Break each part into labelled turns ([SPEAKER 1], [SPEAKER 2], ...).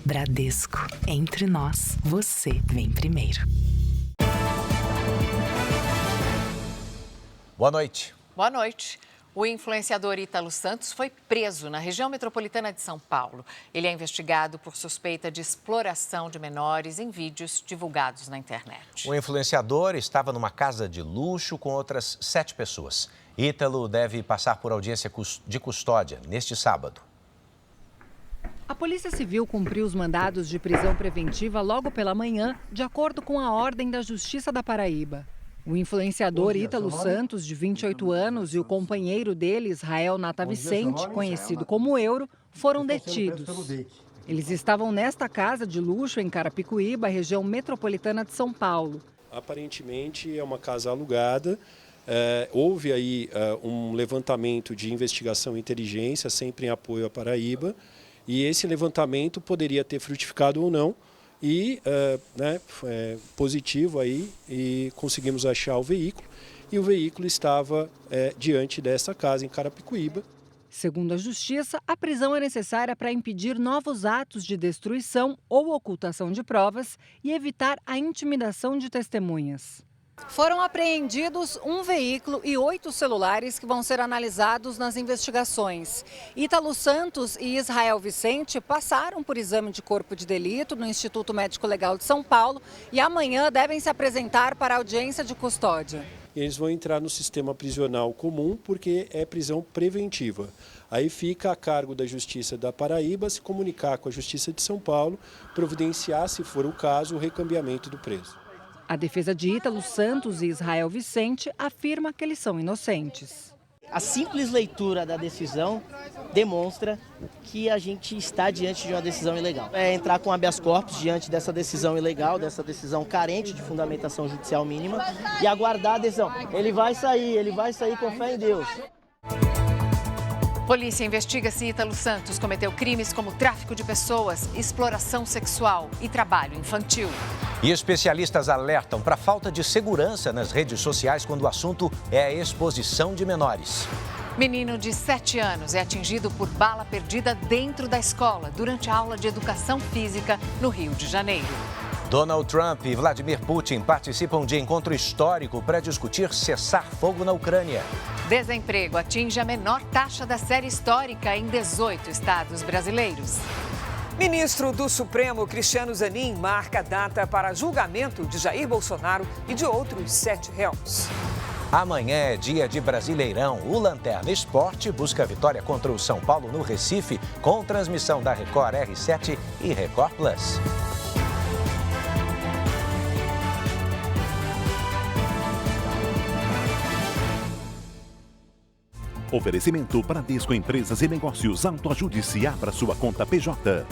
[SPEAKER 1] Bradesco. Entre nós, você vem primeiro.
[SPEAKER 2] Boa noite.
[SPEAKER 3] Boa noite. O influenciador Ítalo Santos foi preso na região metropolitana de São Paulo. Ele é investigado por suspeita de exploração de menores em vídeos divulgados na internet.
[SPEAKER 2] O influenciador estava numa casa de luxo com outras 7 pessoas. Ítalo deve passar por audiência de custódia neste sábado.
[SPEAKER 4] A Polícia Civil cumpriu os mandados de prisão preventiva logo pela manhã, de acordo com a ordem da Justiça da Paraíba. O influenciador Ítalo Santos, de 28 anos, e o companheiro dele, Israel Nata Vicente, conhecido como Euro, foram detidos. Eles estavam nesta casa de luxo em Carapicuíba, região metropolitana de São Paulo.
[SPEAKER 5] Aparentemente é uma casa alugada. Houve aí um levantamento de investigação e inteligência, sempre em apoio à Paraíba, e esse levantamento poderia ter frutificado ou não. E positivo aí, e conseguimos achar o veículo, e o veículo estava diante dessa casa em Carapicuíba.
[SPEAKER 4] Segundo a Justiça, a prisão é necessária para impedir novos atos de destruição ou ocultação de provas e evitar a intimidação de testemunhas. Foram apreendidos um veículo e 8 celulares que vão ser analisados nas investigações. Ítalo Santos e Israel Vicente passaram por exame de corpo de delito no Instituto Médico Legal de São Paulo e amanhã devem se apresentar para a audiência de custódia.
[SPEAKER 5] Eles vão entrar no sistema prisional comum porque é prisão preventiva. Aí fica a cargo da Justiça da Paraíba se comunicar com a Justiça de São Paulo, providenciar, se for o caso, o recambiamento do preso.
[SPEAKER 4] A defesa de Ítalo Santos e Israel Vicente afirma que eles são inocentes.
[SPEAKER 6] A simples leitura da decisão demonstra que a gente está diante de uma decisão ilegal. É entrar com habeas corpus diante dessa decisão ilegal, dessa decisão carente de fundamentação judicial mínima e aguardar a decisão. Ele vai sair com fé em Deus.
[SPEAKER 3] Polícia investiga se Ítalo Santos cometeu crimes como tráfico de pessoas, exploração sexual e trabalho infantil.
[SPEAKER 2] E especialistas alertam para a falta de segurança nas redes sociais quando o assunto é a exposição de menores.
[SPEAKER 3] Menino de 7 anos é atingido por bala perdida dentro da escola durante a aula de educação física no Rio de Janeiro.
[SPEAKER 2] Donald Trump e Vladimir Putin participam de encontro histórico para discutir cessar fogo na Ucrânia.
[SPEAKER 3] Desemprego atinge a menor taxa da série histórica em 18 estados brasileiros.
[SPEAKER 7] Ministro do Supremo, Cristiano Zanin, marca data para julgamento de Jair Bolsonaro e de outros 7 réus.
[SPEAKER 2] Amanhã é dia de Brasileirão. O Lanterna Esporte busca a vitória contra o São Paulo no Recife, com transmissão da Record R7 e Record Plus.
[SPEAKER 8] Oferecimento Bradesco Empresas e Negócios. Autoajude-se, abra sua conta PJ.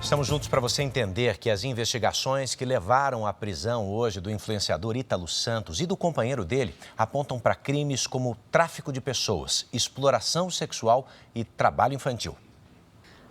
[SPEAKER 2] Estamos juntos para você entender que as investigações que levaram à prisão hoje do influenciador Ítalo Santos e do companheiro dele apontam para crimes como tráfico de pessoas, exploração sexual e trabalho infantil.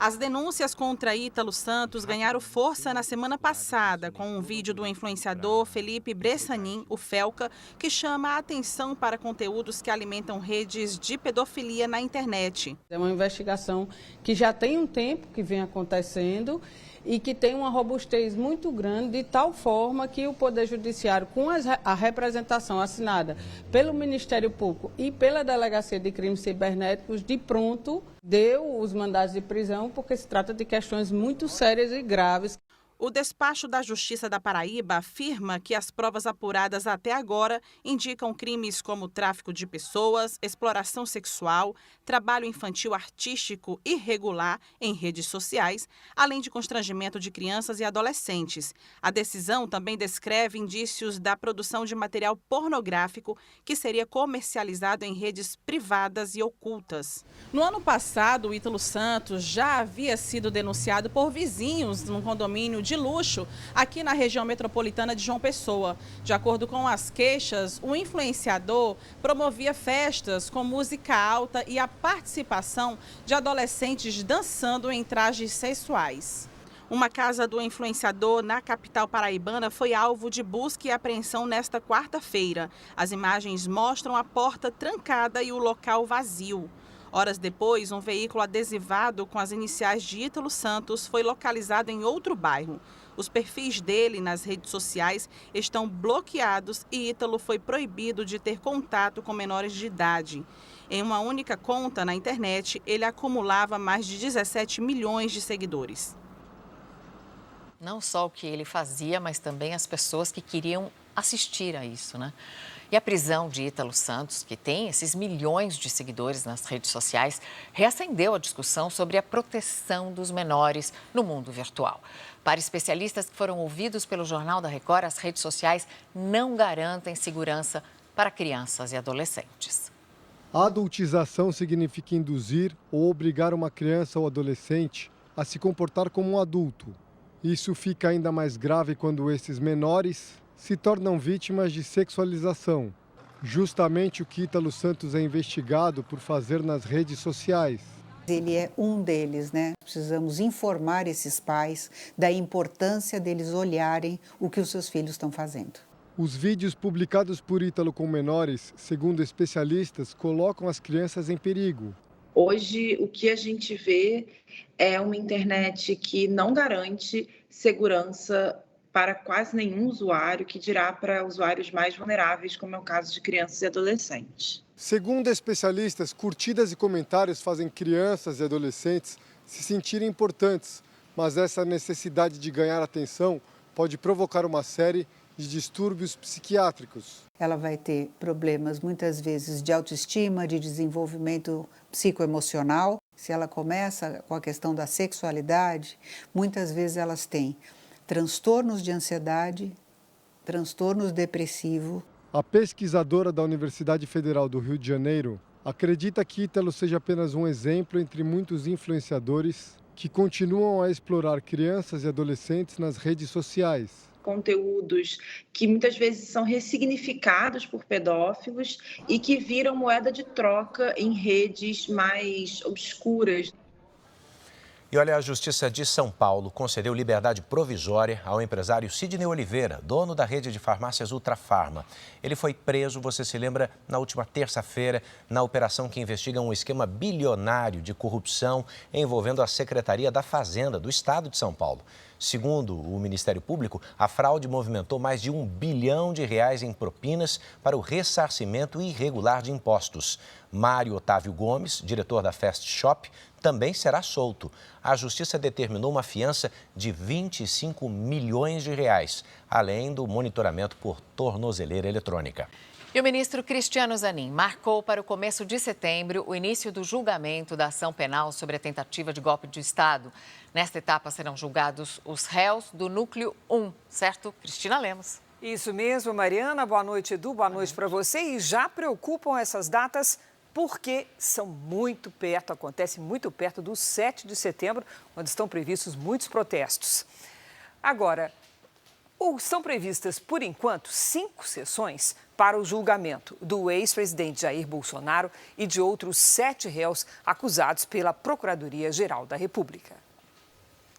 [SPEAKER 9] As denúncias contra Ítalo Santos ganharam força na semana passada com um vídeo do influenciador Felipe Bressanin, o Felca, que chama a atenção para conteúdos que alimentam redes de pedofilia na internet.
[SPEAKER 10] É uma investigação que já tem um tempo que vem acontecendo e que tem uma robustez muito grande, de tal forma que o Poder Judiciário, com a representação assinada pelo Ministério Público e pela Delegacia de Crimes Cibernéticos, de pronto deu os mandados de prisão, porque se trata de questões muito sérias e graves.
[SPEAKER 9] O despacho da Justiça da Paraíba afirma que as provas apuradas até agora indicam crimes como tráfico de pessoas, exploração sexual, trabalho infantil artístico irregular em redes sociais, além de constrangimento de crianças e adolescentes. A decisão também descreve indícios da produção de material pornográfico que seria comercializado em redes privadas e ocultas. No ano passado, o Ítalo Santos já havia sido denunciado por vizinhos num condomínio de luxo aqui na região metropolitana de João Pessoa. De acordo com as queixas, o influenciador promovia festas com música alta e a participação de adolescentes dançando em trajes sexuais. Uma casa do influenciador na capital paraibana foi alvo de busca e apreensão nesta quarta-feira. As imagens mostram a porta trancada e o local vazio. Horas depois, um veículo adesivado com as iniciais de Ítalo Santos foi localizado em outro bairro. Os perfis dele nas redes sociais estão bloqueados e Ítalo foi proibido de ter contato com menores de idade. Em uma única conta na internet, ele acumulava mais de 17 milhões de seguidores.
[SPEAKER 3] Não só o que ele fazia, mas também as pessoas que queriam assistir a isso, né? E a prisão de Ítalo Santos, que tem esses milhões de seguidores nas redes sociais, reacendeu a discussão sobre a proteção dos menores no mundo virtual. Para especialistas que foram ouvidos pelo Jornal da Record, as redes sociais não garantem segurança para crianças e adolescentes.
[SPEAKER 11] A adultização significa induzir ou obrigar uma criança ou adolescente a se comportar como um adulto. Isso fica ainda mais grave quando esses menores se tornam vítimas de sexualização. Justamente o que Ítalo Santos é investigado por fazer nas redes sociais.
[SPEAKER 12] Ele é um deles, né? Precisamos informar esses pais da importância deles olharem o que os seus filhos estão fazendo.
[SPEAKER 11] Os vídeos publicados por Ítalo com menores, segundo especialistas, colocam as crianças em perigo.
[SPEAKER 13] Hoje, o que a gente vê é uma internet que não garante segurança para quase nenhum usuário, que dirá para usuários mais vulneráveis, como é o caso de crianças e adolescentes.
[SPEAKER 11] Segundo especialistas, curtidas e comentários fazem crianças e adolescentes se sentirem importantes, mas essa necessidade de ganhar atenção pode provocar uma série de distúrbios psiquiátricos.
[SPEAKER 12] Ela vai ter problemas, muitas vezes, de autoestima, de desenvolvimento psicoemocional. Se ela começa com a questão da sexualidade, muitas vezes elas têm transtornos de ansiedade, transtornos depressivos.
[SPEAKER 11] A pesquisadora da Universidade Federal do Rio de Janeiro acredita que Ítalo seja apenas um exemplo entre muitos influenciadores que continuam a explorar crianças e adolescentes nas redes sociais.
[SPEAKER 13] Conteúdos que muitas vezes são ressignificados por pedófilos e que viram moeda de troca em redes mais obscuras.
[SPEAKER 2] E olha, a Justiça de São Paulo concedeu liberdade provisória ao empresário Sidney Oliveira, dono da rede de farmácias Ultrafarma. Ele foi preso, você se lembra, na última terça-feira, na operação que investiga um esquema bilionário de corrupção envolvendo a Secretaria da Fazenda do Estado de São Paulo. Segundo o Ministério Público, a fraude movimentou mais de R$1 bilhão em propinas para o ressarcimento irregular de impostos. Mário Otávio Gomes, diretor da Fast Shop, também será solto. A Justiça determinou uma fiança de R$25 milhões, além do monitoramento por tornozeleira eletrônica.
[SPEAKER 3] E o ministro Cristiano Zanin marcou para o começo de setembro o início do julgamento da ação penal sobre a tentativa de golpe de Estado. Nesta etapa serão julgados os réus do Núcleo 1, certo? Cristina Lemos.
[SPEAKER 7] Isso mesmo, Mariana. Boa noite, Edu. Boa noite para você. E já preocupam essas datas porque são muito perto, acontece muito perto do 7 de setembro, onde estão previstos muitos protestos. Agora, estão previstas, por enquanto, 5 sessões para o julgamento do ex-presidente Jair Bolsonaro e de outros 7 réus acusados pela Procuradoria-Geral da República.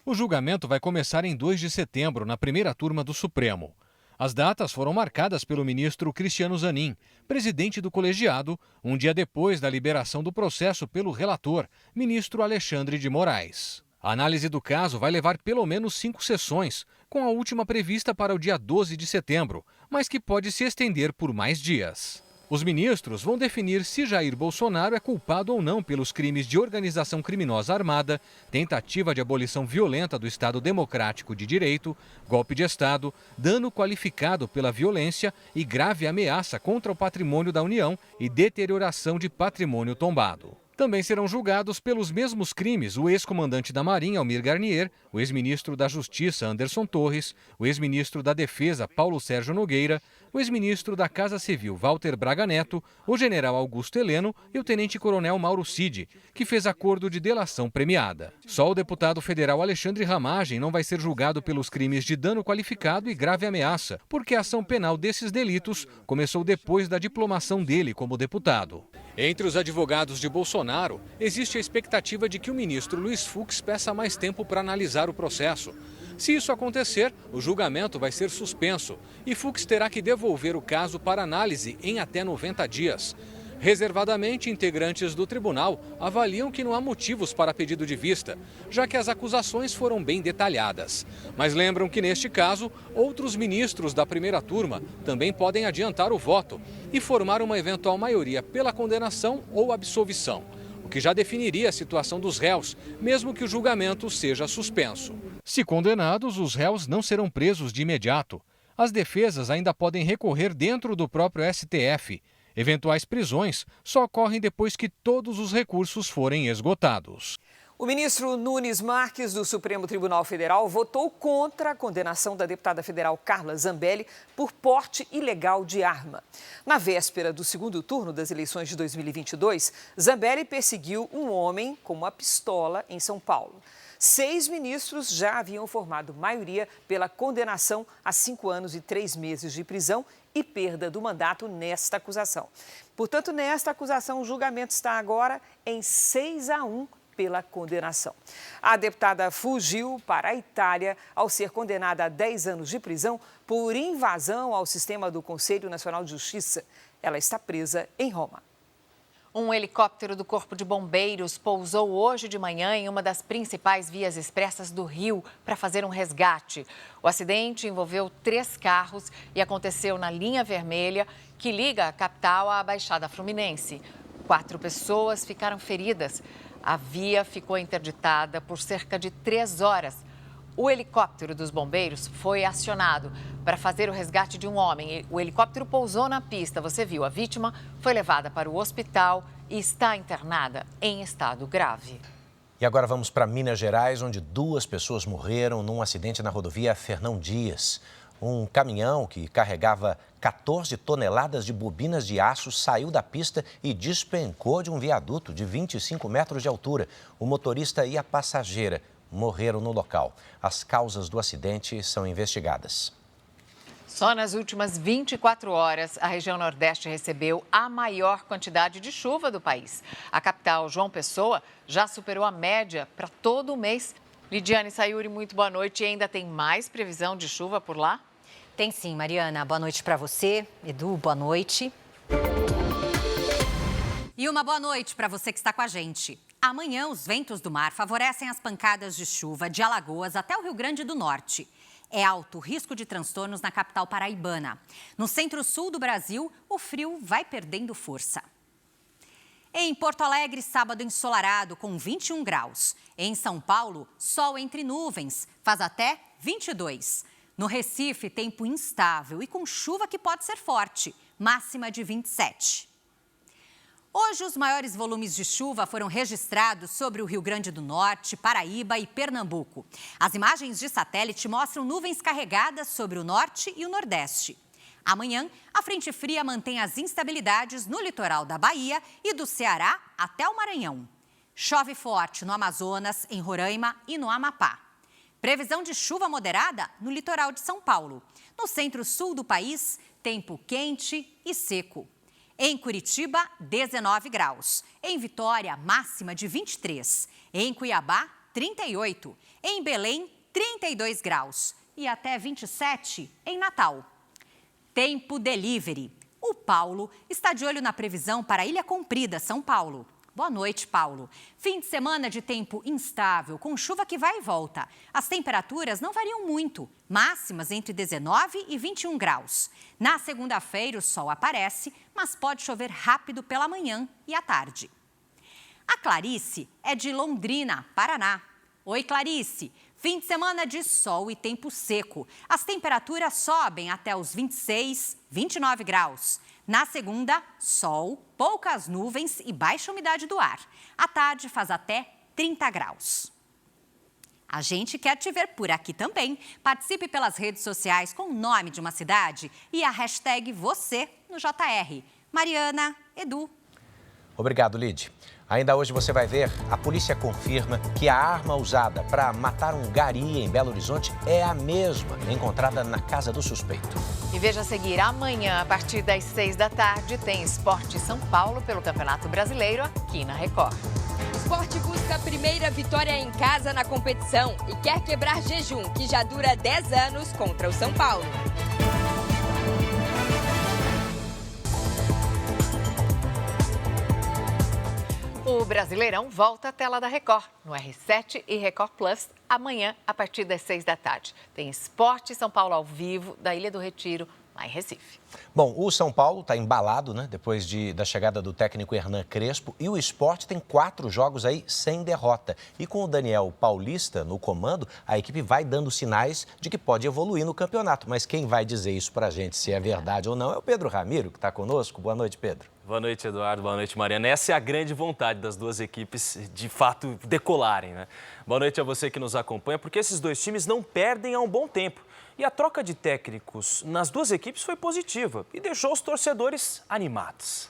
[SPEAKER 14] O julgamento vai começar em 2 de setembro, na primeira turma do Supremo. As datas foram marcadas pelo ministro Cristiano Zanin, presidente do colegiado, um dia depois da liberação do processo pelo relator, ministro Alexandre de Moraes. A análise do caso vai levar pelo menos 5 sessões, com a última prevista para o dia 12 de setembro, mas que pode se estender por mais dias. Os ministros vão definir se Jair Bolsonaro é culpado ou não pelos crimes de organização criminosa armada, tentativa de abolição violenta do Estado Democrático de Direito, golpe de Estado, dano qualificado pela violência e grave ameaça contra o patrimônio da União e deterioração de patrimônio tombado. Também serão julgados pelos mesmos crimes o ex-comandante da Marinha, Almir Garnier, o ex-ministro da Justiça, Anderson Torres, o ex-ministro da Defesa, Paulo Sérgio Nogueira, o ex-ministro da Casa Civil, Walter Braga Neto, o general Augusto Heleno e o tenente-coronel Mauro Cid, que fez acordo de delação premiada. Só o deputado federal Alexandre Ramagem não vai ser julgado pelos crimes de dano qualificado e grave ameaça, porque a ação penal desses delitos começou depois da diplomação dele como deputado. Entre os advogados de Bolsonaro, existe a expectativa de que o ministro Luiz Fux peça mais tempo para analisar o processo. Se isso acontecer, o julgamento vai ser suspenso e Fux terá que devolver o caso para análise em até 90 dias. Reservadamente, integrantes do tribunal avaliam que não há motivos para pedido de vista, já que as acusações foram bem detalhadas. Mas lembram que, neste caso, outros ministros da primeira turma também podem adiantar o voto e formar uma eventual maioria pela condenação ou absolvição, o que já definiria a situação dos réus, mesmo que o julgamento seja suspenso. Se condenados, os réus não serão presos de imediato. As defesas ainda podem recorrer dentro do próprio STF. Eventuais prisões só ocorrem depois que todos os recursos forem esgotados.
[SPEAKER 7] O ministro Nunes Marques, do Supremo Tribunal Federal, votou contra a condenação da deputada federal Carla Zambelli por porte ilegal de arma. Na véspera do segundo turno das eleições de 2022, Zambelli perseguiu um homem com uma pistola em São Paulo. 6 ministros já haviam formado maioria pela condenação a 5 anos e 3 meses de prisão e perda do mandato nesta acusação. Portanto, nesta acusação, o julgamento está agora em 6-1 pela condenação. A deputada fugiu para a Itália ao ser condenada a 10 anos de prisão por invasão ao sistema do Conselho Nacional de Justiça. Ela está presa em Roma.
[SPEAKER 3] Um helicóptero do Corpo de Bombeiros pousou hoje de manhã em uma das principais vias expressas do Rio para fazer um resgate. O acidente envolveu 3 carros e aconteceu na linha vermelha que liga a capital à Baixada Fluminense. 4 pessoas ficaram feridas. A via ficou interditada por cerca de 3 horas. O helicóptero dos bombeiros foi acionado para fazer o resgate de um homem. O helicóptero pousou na pista, você viu. A vítima foi levada para o hospital e está internada em estado grave.
[SPEAKER 2] E agora vamos para Minas Gerais, onde 2 pessoas morreram num acidente na rodovia Fernão Dias. Um caminhão que carregava 14 toneladas de bobinas de aço saiu da pista e despencou de um viaduto de 25 metros de altura. O motorista e a passageira morreram no local. As causas do acidente são investigadas.
[SPEAKER 3] Só nas últimas 24 horas, a região Nordeste recebeu a maior quantidade de chuva do país. A capital, João Pessoa, já superou a média para todo o mês. Lidiane Sayuri, muito boa noite. E ainda tem mais previsão de chuva por lá?
[SPEAKER 15] Tem sim, Mariana. Boa noite para você. Edu, boa noite. E uma boa noite para você que está com a gente. Amanhã, os ventos do mar favorecem as pancadas de chuva de Alagoas até o Rio Grande do Norte. É alto o risco de transtornos na capital paraibana. No centro-sul do Brasil, o frio vai perdendo força. Em Porto Alegre, sábado ensolarado com 21 graus. Em São Paulo, sol entre nuvens, faz até 22. No Recife, tempo instável e com chuva que pode ser forte, máxima de 27. Hoje, os maiores volumes de chuva foram registrados sobre o Rio Grande do Norte, Paraíba e Pernambuco. As imagens de satélite mostram nuvens carregadas sobre o norte e o nordeste. Amanhã, a frente fria mantém as instabilidades no litoral da Bahia e do Ceará até o Maranhão. Chove forte no Amazonas, em Roraima e no Amapá. Previsão de chuva moderada no litoral de São Paulo. No centro-sul do país, tempo quente e seco. Em Curitiba, 19 graus. Em Vitória, máxima de 23. Em Cuiabá, 38. Em Belém, 32 graus. E até 27 em Natal. Tempo delivery. O Paulo está de olho na previsão para Ilha Comprida, São Paulo. Boa noite, Paulo. Fim de semana de tempo instável, com chuva que vai e volta. As temperaturas não variam muito, máximas entre 19 e 21 graus. Na segunda-feira, o sol aparece, mas pode chover rápido pela manhã e à tarde. A Clarice é de Londrina, Paraná. Oi, Clarice. Fim de semana de sol e tempo seco. As temperaturas sobem até os 26, 29 graus. Na segunda, sol, poucas nuvens e baixa umidade do ar. À tarde faz até 30 graus. A gente quer te ver por aqui também. Participe pelas redes sociais com o nome de uma cidade e a hashtag você no JR. Mariana, Edu.
[SPEAKER 2] Obrigado, Lid. Ainda hoje você vai ver, a polícia confirma que a arma usada para matar um gari em Belo Horizonte é a mesma encontrada na casa do suspeito.
[SPEAKER 3] E veja a seguir, amanhã, a partir das 6 da tarde, tem Esporte São Paulo pelo Campeonato Brasileiro aqui na Record.
[SPEAKER 16] O Sport busca a primeira vitória em casa na competição e quer quebrar jejum, que já dura 10 anos contra o São Paulo.
[SPEAKER 3] O Brasileirão volta à tela da Record, no R7 e Record Plus, amanhã, a partir das 6 da tarde. Tem Esporte São Paulo ao vivo, da Ilha do Retiro, lá em Recife.
[SPEAKER 2] Bom, o São Paulo está embalado, né? Depois da chegada do técnico Hernan Crespo. E o Sport tem 4 jogos aí sem derrota. E com o Daniel Paulista no comando, a equipe vai dando sinais de que pode evoluir no campeonato. Mas quem vai dizer isso pra gente, se é verdade ou não, é o Pedro Ramiro, que está conosco. Boa noite, Pedro.
[SPEAKER 17] Boa noite, Eduardo. Boa noite, Mariana. Essa é a grande vontade das duas equipes, de fato, decolarem, né? Boa noite a você que nos acompanha, porque esses dois times não perdem há um bom tempo. E a troca de técnicos nas duas equipes foi positiva e deixou os torcedores animados.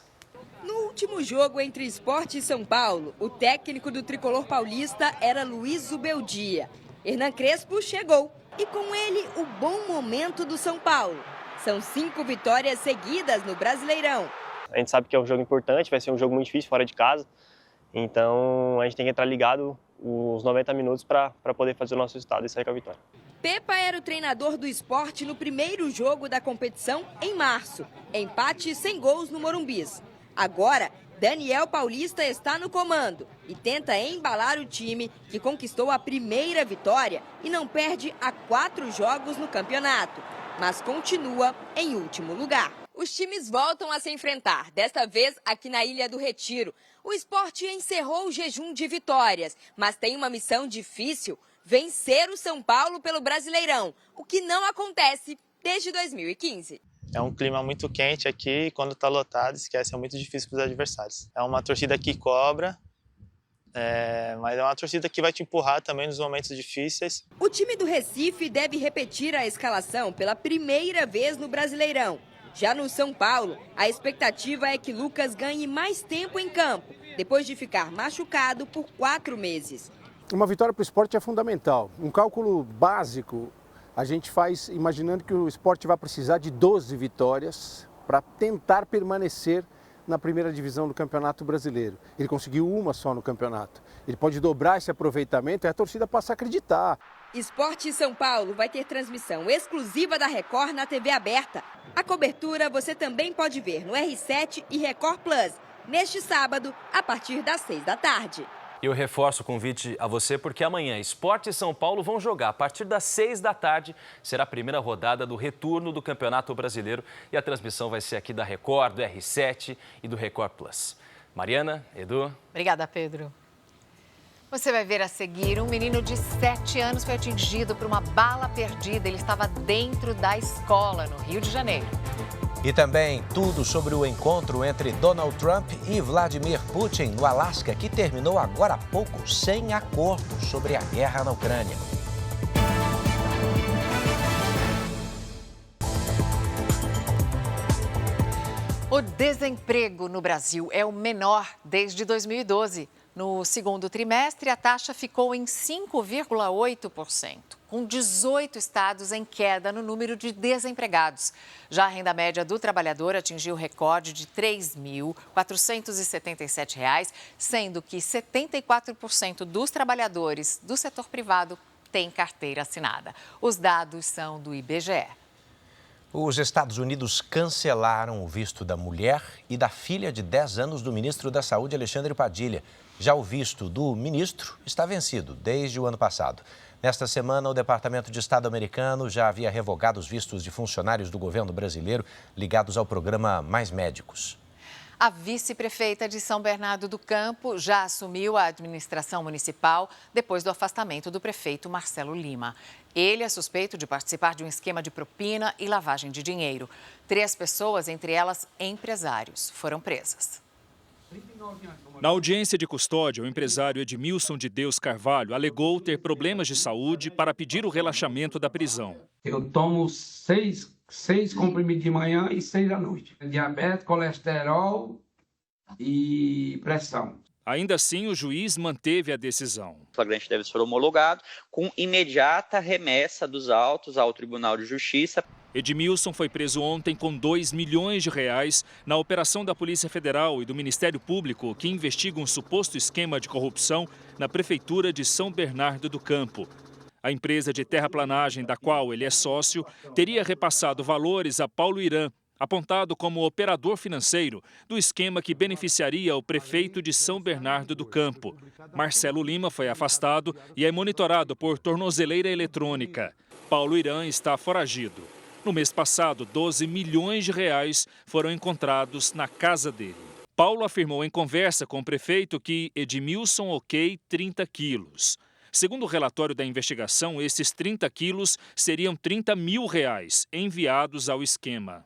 [SPEAKER 16] No último jogo entre Sport e São Paulo, o técnico do tricolor paulista era Luiz Zubeldia. Hernan Crespo chegou e com ele o bom momento do São Paulo. São 5 vitórias seguidas no Brasileirão.
[SPEAKER 18] A gente sabe que é um jogo importante, vai ser um jogo muito difícil fora de casa. Então a gente tem que entrar ligado os 90 minutos para poder fazer o nosso resultado e sair com a vitória.
[SPEAKER 16] Pepa era o treinador do Sport no primeiro jogo da competição em março. Empate sem gols no Morumbis. Agora, Daniel Paulista está no comando e tenta embalar o time que conquistou a primeira vitória e não perde há 4 jogos no campeonato, mas continua em último lugar. Os times voltam a se enfrentar, desta vez aqui na Ilha do Retiro. O Sport encerrou o jejum de vitórias, mas tem uma missão difícil: vencer o São Paulo pelo Brasileirão, o que não acontece desde 2015.
[SPEAKER 18] É um clima muito quente aqui e quando está lotado, esquece, é muito difícil para os adversários. É uma torcida que cobra, mas é uma torcida que vai te empurrar também nos momentos difíceis.
[SPEAKER 16] O time do Recife deve repetir a escalação pela primeira vez no Brasileirão. Já no São Paulo, a expectativa é que Lucas ganhe mais tempo em campo, depois de ficar machucado por 4 meses.
[SPEAKER 19] Uma vitória para o Sport é fundamental. Um cálculo básico a gente faz imaginando que o Sport vai precisar de 12 vitórias para tentar permanecer na primeira divisão do Campeonato Brasileiro. Ele conseguiu uma só no campeonato. Ele pode dobrar esse aproveitamento e a torcida passa a acreditar.
[SPEAKER 16] Sport São Paulo vai ter transmissão exclusiva da Record na TV aberta. A cobertura você também pode ver no R7 e Record Plus, neste sábado, a partir das 6 da tarde.
[SPEAKER 17] Eu reforço o convite a você porque amanhã Sport e São Paulo vão jogar a partir das 6 da tarde. Será a primeira rodada do retorno do Campeonato Brasileiro e a transmissão vai ser aqui da Record, do R7 e do Record Plus. Mariana, Edu.
[SPEAKER 3] Obrigada, Pedro. Você vai ver a seguir, um menino de 7 anos foi atingido por uma bala perdida. Ele estava dentro da escola, no Rio de Janeiro.
[SPEAKER 2] E também tudo sobre o encontro entre Donald Trump e Vladimir Putin no Alasca, que terminou agora há pouco sem acordo sobre a guerra na Ucrânia.
[SPEAKER 3] O desemprego no Brasil é o menor desde 2012. No segundo trimestre, a taxa ficou em 5,8%, com 18 estados em queda no número de desempregados. Já a renda média do trabalhador atingiu o recorde de R$ 3.477, sendo que 74% dos trabalhadores do setor privado têm carteira assinada. Os dados são do IBGE.
[SPEAKER 2] Os Estados Unidos cancelaram o visto da mulher e da filha de 10 anos do ministro da Saúde, Alexandre Padilha. Já o visto do ministro está vencido desde o ano passado. Nesta semana, o Departamento de Estado americano já havia revogado os vistos de funcionários do governo brasileiro ligados ao programa Mais Médicos.
[SPEAKER 3] A vice-prefeita de São Bernardo do Campo já assumiu a administração municipal depois do afastamento do prefeito Marcelo Lima. Ele é suspeito de participar de um esquema de propina e lavagem de dinheiro. 3 pessoas, entre elas empresários, foram presas.
[SPEAKER 20] Na audiência de custódia, o empresário Edmilson de Deus Carvalho alegou ter problemas de saúde para pedir o relaxamento da prisão.
[SPEAKER 21] Eu tomo seis comprimidos de manhã e 6 à noite. Diabetes, colesterol e pressão.
[SPEAKER 20] Ainda assim, o juiz manteve a decisão.
[SPEAKER 22] O flagrante deve ser homologado com imediata remessa dos autos ao Tribunal de Justiça.
[SPEAKER 20] Edmilson foi preso ontem com R$2 milhões na operação da Polícia Federal e do Ministério Público que investiga um suposto esquema de corrupção na Prefeitura de São Bernardo do Campo. A empresa de terraplanagem da qual ele é sócio teria repassado valores a Paulo Irã, apontado como operador financeiro do esquema que beneficiaria o prefeito de São Bernardo do Campo. Marcelo Lima foi afastado e é monitorado por tornozeleira eletrônica. Paulo Irã está foragido. No mês passado, R$12 milhões foram encontrados na casa dele. Paulo afirmou em conversa com o prefeito que Edmilson ok 30 quilos. Segundo o relatório da investigação, esses 30 quilos seriam R$30 mil enviados ao esquema.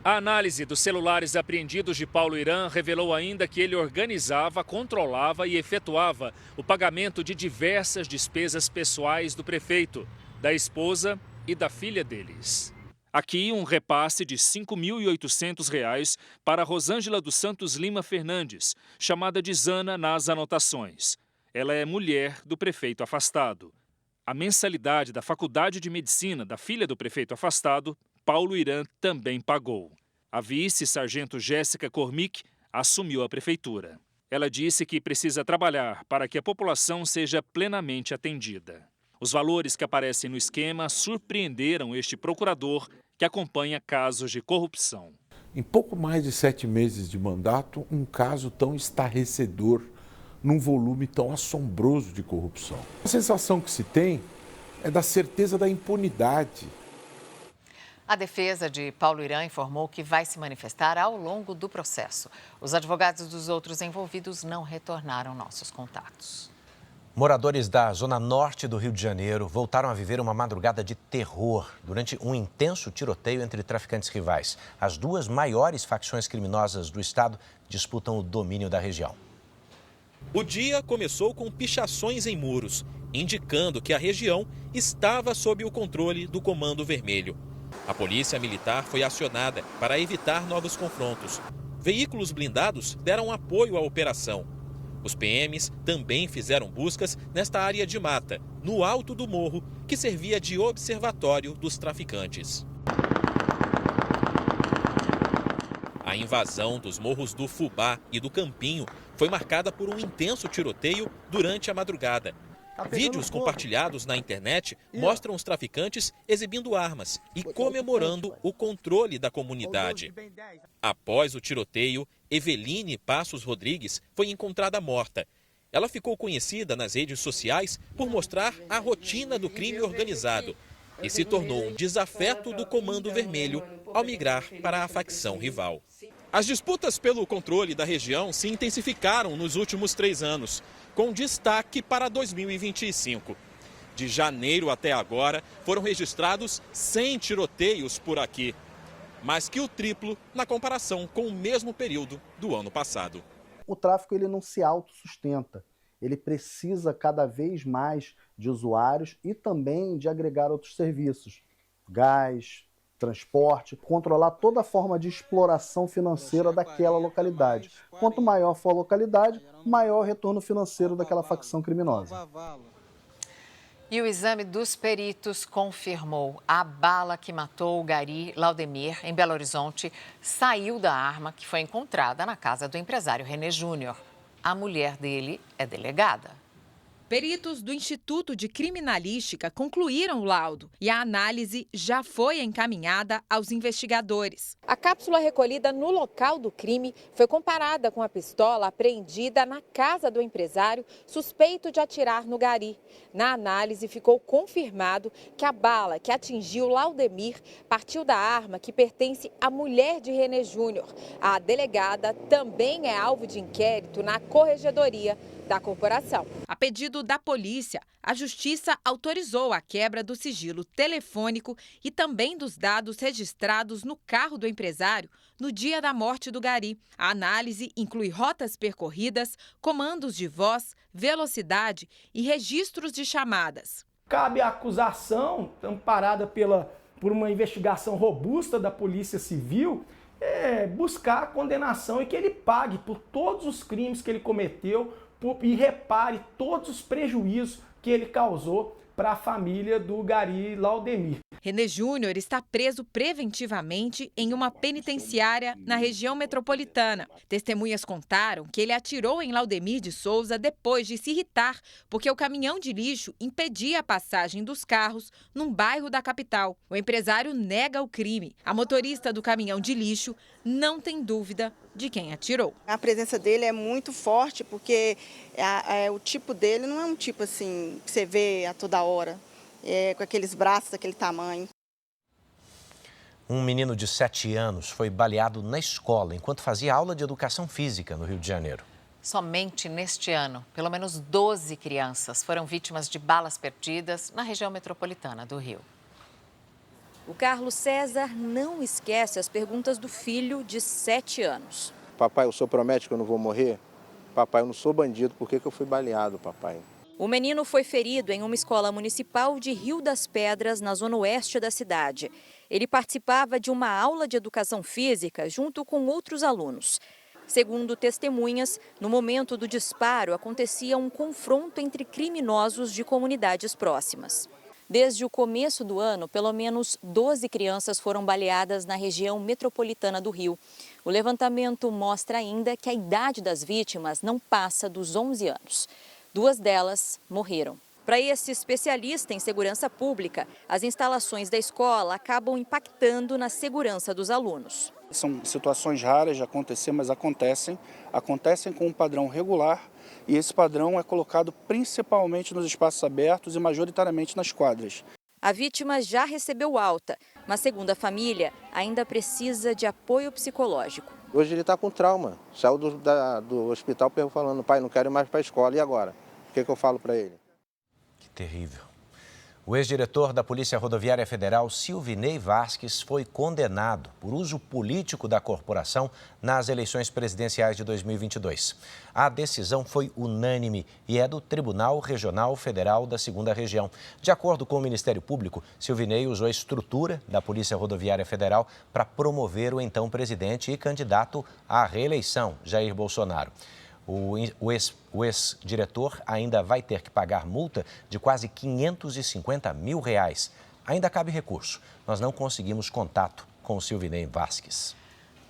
[SPEAKER 20] A análise dos celulares apreendidos de Paulo Irã revelou ainda que ele organizava, controlava e efetuava o pagamento de diversas despesas pessoais do prefeito, da esposa e da filha deles. Aqui, um repasse de R$ 5.800 para Rosângela dos Santos Lima Fernandes, chamada de Zana nas anotações. Ela é mulher do prefeito afastado. A mensalidade da Faculdade de Medicina da filha do prefeito afastado, Paulo Irã, também pagou. A vice-sargento Jéssica Cormick assumiu a prefeitura. Ela disse que precisa trabalhar para que a população seja plenamente atendida. Os valores que aparecem no esquema surpreenderam este procurador que acompanha casos de corrupção.
[SPEAKER 23] Em pouco mais de 7 meses de mandato, um caso tão estarrecedor, num volume tão assombroso de corrupção. A sensação que se tem é da certeza da impunidade.
[SPEAKER 3] A defesa de Paulo Irã informou que vai se manifestar ao longo do processo. Os advogados dos outros envolvidos não retornaram nossos contatos.
[SPEAKER 2] Moradores da zona norte do Rio de Janeiro voltaram a viver uma madrugada de terror durante um intenso tiroteio entre traficantes rivais. As duas maiores facções criminosas do estado disputam o domínio da região.
[SPEAKER 24] O dia começou com pichações em muros, indicando que a região estava sob o controle do Comando Vermelho. A polícia militar foi acionada para evitar novos confrontos. Veículos blindados deram apoio à operação. Os PMs também fizeram buscas nesta área de mata, no alto do morro, que servia de observatório dos traficantes. A invasão dos morros do Fubá e do Campinho foi marcada por um intenso tiroteio durante a madrugada. Vídeos compartilhados na internet mostram os traficantes exibindo armas e comemorando o controle da comunidade. Após o tiroteio, Eveline Passos Rodrigues foi encontrada morta. Ela ficou conhecida nas redes sociais por mostrar a rotina do crime organizado e se tornou um desafeto do Comando Vermelho ao migrar para a facção rival. As disputas pelo controle da região se intensificaram nos últimos 3 anos, com destaque para 2025. De janeiro até agora, foram registrados 100 tiroteios por aqui, mais que o triplo na comparação com o mesmo período do ano passado.
[SPEAKER 25] O tráfico ele não se autossustenta, ele precisa cada vez mais de usuários e também de agregar outros serviços, gás, transporte, controlar toda a forma de exploração financeira daquela localidade. Quanto maior for a localidade, maior o retorno financeiro daquela facção criminosa.
[SPEAKER 3] E o exame dos peritos confirmou a bala que matou o gari Laudemir, em Belo Horizonte, saiu da arma que foi encontrada na casa do empresário René Júnior. A mulher dele é delegada.
[SPEAKER 26] Peritos do Instituto de Criminalística concluíram o laudo e a análise já foi encaminhada aos investigadores.
[SPEAKER 27] A cápsula recolhida no local do crime foi comparada com a pistola apreendida na casa do empresário suspeito de atirar no gari. Na análise ficou confirmado que a bala que atingiu Laudemir partiu da arma que pertence à mulher de René Júnior. A delegada também é alvo de inquérito na Corregedoria da corporação.
[SPEAKER 26] A pedido da polícia, a Justiça autorizou a quebra do sigilo telefônico e também dos dados registrados no carro do empresário no dia da morte do Gari. A análise inclui rotas percorridas, comandos de voz, velocidade e registros de chamadas.
[SPEAKER 1] Cabe à acusação, amparada por uma investigação robusta da Polícia Civil, buscar a condenação e que ele pague por todos os crimes que ele cometeu e repare todos os prejuízos que ele causou para a família do Gari Laudemir.
[SPEAKER 26] René Júnior está preso preventivamente em uma penitenciária na região metropolitana. Testemunhas contaram que ele atirou em Laudemir de Souza depois de se irritar porque o caminhão de lixo impedia a passagem dos carros num bairro da capital. O empresário nega o crime. A motorista do caminhão de lixo não tem dúvida de quem atirou.
[SPEAKER 4] A presença dele é muito forte porque o tipo dele não é um tipo assim que você vê a toda hora. Com aqueles braços daquele tamanho.
[SPEAKER 2] Um menino de 7 anos foi baleado na escola enquanto fazia aula de educação física no Rio de Janeiro.
[SPEAKER 3] Somente neste ano, pelo menos 12 crianças foram vítimas de balas perdidas na região metropolitana do Rio.
[SPEAKER 5] O Carlos César não esquece as perguntas do filho de 7 anos.
[SPEAKER 25] Papai, o senhor promete que eu não vou morrer? Papai, eu não sou bandido, por que eu fui baleado, papai?
[SPEAKER 5] O menino foi ferido em uma escola municipal de Rio das Pedras, na zona oeste da cidade. Ele participava de uma aula de educação física junto com outros alunos. Segundo testemunhas, no momento do disparo acontecia um confronto entre criminosos de comunidades próximas. Desde o começo do ano, pelo menos 12 crianças foram baleadas na região metropolitana do Rio. O levantamento mostra ainda que a idade das vítimas não passa dos 11 anos. 2 delas morreram. Para esse especialista em segurança pública, as instalações da escola acabam impactando na segurança dos alunos.
[SPEAKER 25] São situações raras de acontecer, mas acontecem com um padrão regular e esse padrão é colocado principalmente nos espaços abertos e majoritariamente nas quadras.
[SPEAKER 5] A vítima já recebeu alta, mas segundo a família, ainda precisa de apoio psicológico.
[SPEAKER 25] Hoje ele está com trauma, saiu do hospital falando, pai, não quero ir mais para a escola, e agora? O que eu falo para ele?
[SPEAKER 2] Que terrível. O ex-diretor da Polícia Rodoviária Federal, Silvinei Vasquez, foi condenado por uso político da corporação nas eleições presidenciais de 2022. A decisão foi unânime e é do Tribunal Regional Federal da 2ª Região. De acordo com o Ministério Público, Silvinei usou a estrutura da Polícia Rodoviária Federal para promover o então presidente e candidato à reeleição, Jair Bolsonaro. O ex-diretor ainda vai ter que pagar multa de quase R$550 mil. Ainda cabe recurso. Nós não conseguimos contato com o Silvinei Vasquez.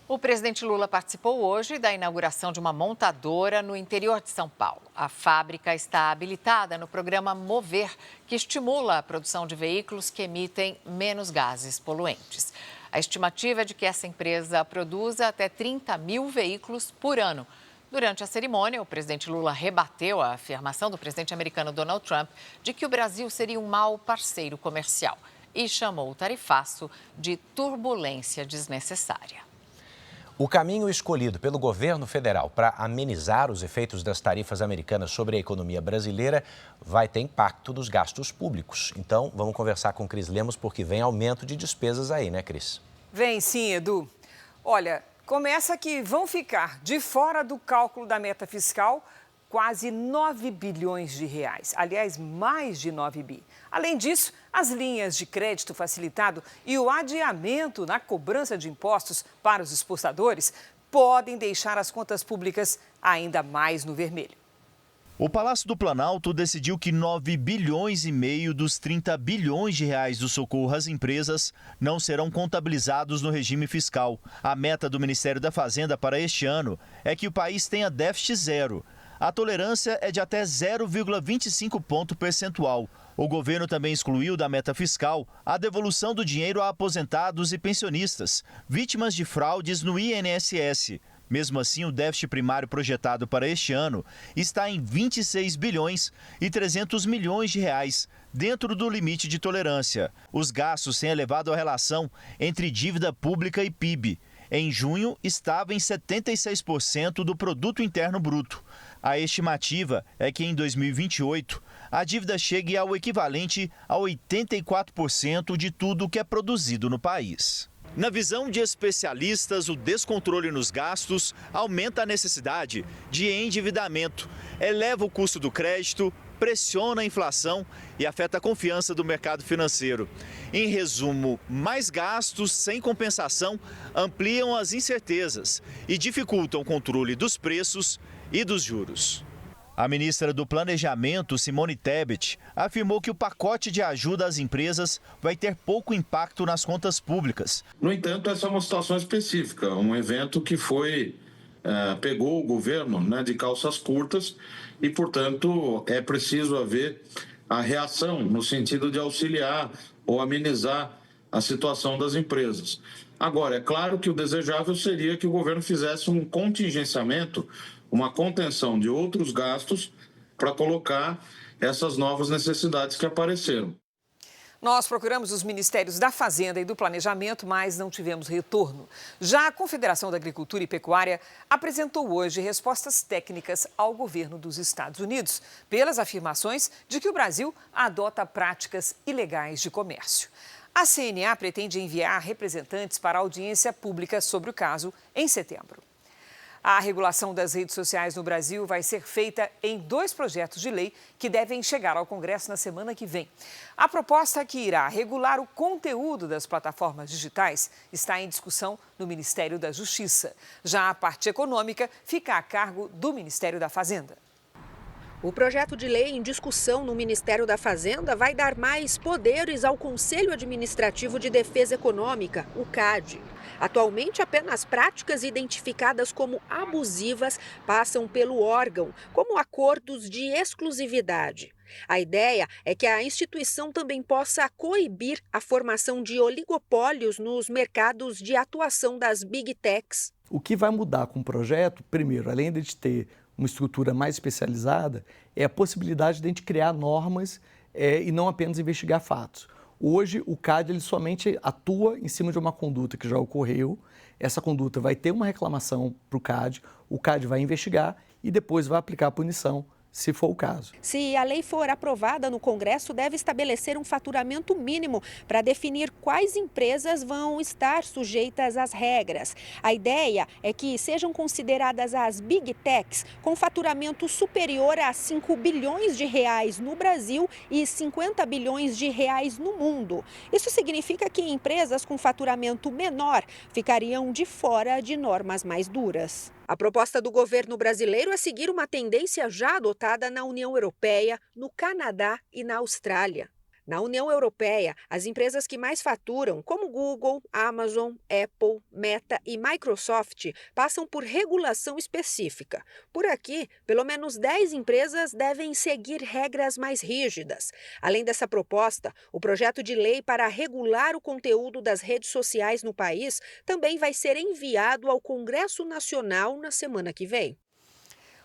[SPEAKER 3] O presidente Lula participou hoje da inauguração de uma montadora no interior de São Paulo. A fábrica está habilitada no programa Mover, que estimula a produção de veículos que emitem menos gases poluentes. A estimativa é de que essa empresa produza até 30 mil veículos por ano. Durante a cerimônia, o presidente Lula rebateu a afirmação do presidente americano Donald Trump de que o Brasil seria um mau parceiro comercial e chamou o tarifaço de turbulência desnecessária.
[SPEAKER 2] O caminho escolhido pelo governo federal para amenizar os efeitos das tarifas americanas sobre a economia brasileira vai ter impacto nos gastos públicos. Então, vamos conversar com Cris Lemos, porque vem aumento de despesas aí, né, Cris?
[SPEAKER 7] Vem sim, Edu. Olha, começa que vão ficar de fora do cálculo da meta fiscal quase 9 bilhões de reais. Aliás, mais de 9 bi. Além disso, as linhas de crédito facilitado e o adiamento na cobrança de impostos para os exportadores podem deixar as contas públicas ainda mais no vermelho.
[SPEAKER 6] O Palácio do Planalto decidiu que 9 bilhões e meio dos 30 bilhões de reais do socorro às empresas não serão contabilizados no regime fiscal. A meta do Ministério da Fazenda para este ano é que o país tenha déficit zero. A tolerância é de até 0,25 ponto percentual. O governo também excluiu da meta fiscal a devolução do dinheiro a aposentados e pensionistas, vítimas de fraudes no INSS. Mesmo assim, o déficit primário projetado para este ano está em 26 bilhões e 300 milhões de reais, dentro do limite de tolerância. Os gastos têm elevado a relação entre dívida pública e PIB. Em junho, estava em 76% do produto interno bruto. A estimativa é que em 2028 a dívida chegue ao equivalente a 84% de tudo que é produzido no país. Na visão de especialistas, o descontrole nos gastos aumenta a necessidade de endividamento, eleva o custo do crédito, pressiona a inflação e afeta a confiança do mercado financeiro. Em resumo, mais gastos sem compensação ampliam as incertezas e dificultam o controle dos preços e dos juros. A ministra do Planejamento, Simone Tebet, afirmou que o pacote de ajuda às empresas vai ter pouco impacto nas contas públicas.
[SPEAKER 23] No entanto, essa é uma situação específica, um evento que pegou o governo de calças curtas e, portanto, é preciso haver a reação no sentido de auxiliar ou amenizar a situação das empresas. Agora, é claro que o desejável seria que o governo fizesse um contingenciamento, uma contenção de outros gastos para colocar essas novas necessidades que apareceram.
[SPEAKER 7] Nós procuramos os Ministérios da Fazenda e do Planejamento, mas não tivemos retorno. Já a Confederação da Agricultura e Pecuária apresentou hoje respostas técnicas ao governo dos Estados Unidos, pelas afirmações de que o Brasil adota práticas ilegais de comércio. A CNA pretende enviar representantes para a audiência pública sobre o caso em setembro. A regulação das redes sociais no Brasil vai ser feita em 2 projetos de lei que devem chegar ao Congresso na semana que vem. A proposta que irá regular o conteúdo das plataformas digitais está em discussão no Ministério da Justiça. Já a parte econômica fica a cargo do Ministério da Fazenda.
[SPEAKER 8] O projeto de lei em discussão no Ministério da Fazenda vai dar mais poderes ao Conselho Administrativo de Defesa Econômica, o CAD. Atualmente, apenas práticas identificadas como abusivas passam pelo órgão, como acordos de exclusividade. A ideia é que a instituição também possa coibir a formação de oligopólios nos mercados de atuação das Big Techs.
[SPEAKER 1] O que vai mudar com o projeto, primeiro, além de ter uma estrutura mais especializada, é a possibilidade de a gente criar normas e não apenas investigar fatos. Hoje, o CAD ele somente atua em cima de uma conduta que já ocorreu, essa conduta vai ter uma reclamação para o CAD vai investigar e depois vai aplicar a punição, se for o caso.
[SPEAKER 8] Se a lei for aprovada no Congresso, deve estabelecer um faturamento mínimo para definir quais empresas vão estar sujeitas às regras. A ideia é que sejam consideradas as Big Techs com faturamento superior a 5 bilhões de reais no Brasil e 50 bilhões de reais no mundo. Isso significa que empresas com faturamento menor ficariam de fora de normas mais duras. A proposta do governo brasileiro é seguir uma tendência já adotada na União Europeia, no Canadá e na Austrália. Na União Europeia, as empresas que mais faturam, como Google, Amazon, Apple, Meta e Microsoft, passam por regulação específica. Por aqui, pelo menos 10 empresas devem seguir regras mais rígidas. Além dessa proposta, o projeto de lei para regular o conteúdo das redes sociais no país também vai ser enviado ao Congresso Nacional na semana que vem.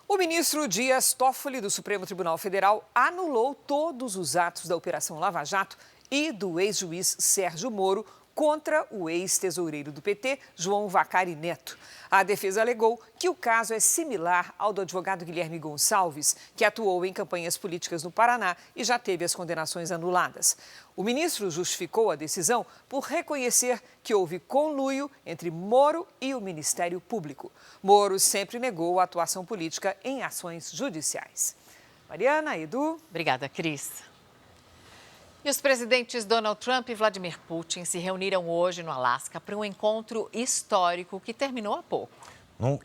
[SPEAKER 7] O ministro Dias Toffoli, do Supremo Tribunal Federal, anulou todos os atos da Operação Lava Jato e do ex-juiz Sérgio Moro contra o ex-tesoureiro do PT, João Vacari Neto. A defesa alegou que o caso é similar ao do advogado Guilherme Gonçalves, que atuou em campanhas políticas no Paraná e já teve as condenações anuladas. O ministro justificou a decisão por reconhecer que houve conluio entre Moro e o Ministério Público. Moro sempre negou a atuação política em ações judiciais. Mariana, Edu.
[SPEAKER 3] Obrigada, Cris. E os presidentes Donald Trump e Vladimir Putin se reuniram hoje no Alasca para um encontro histórico que terminou há pouco.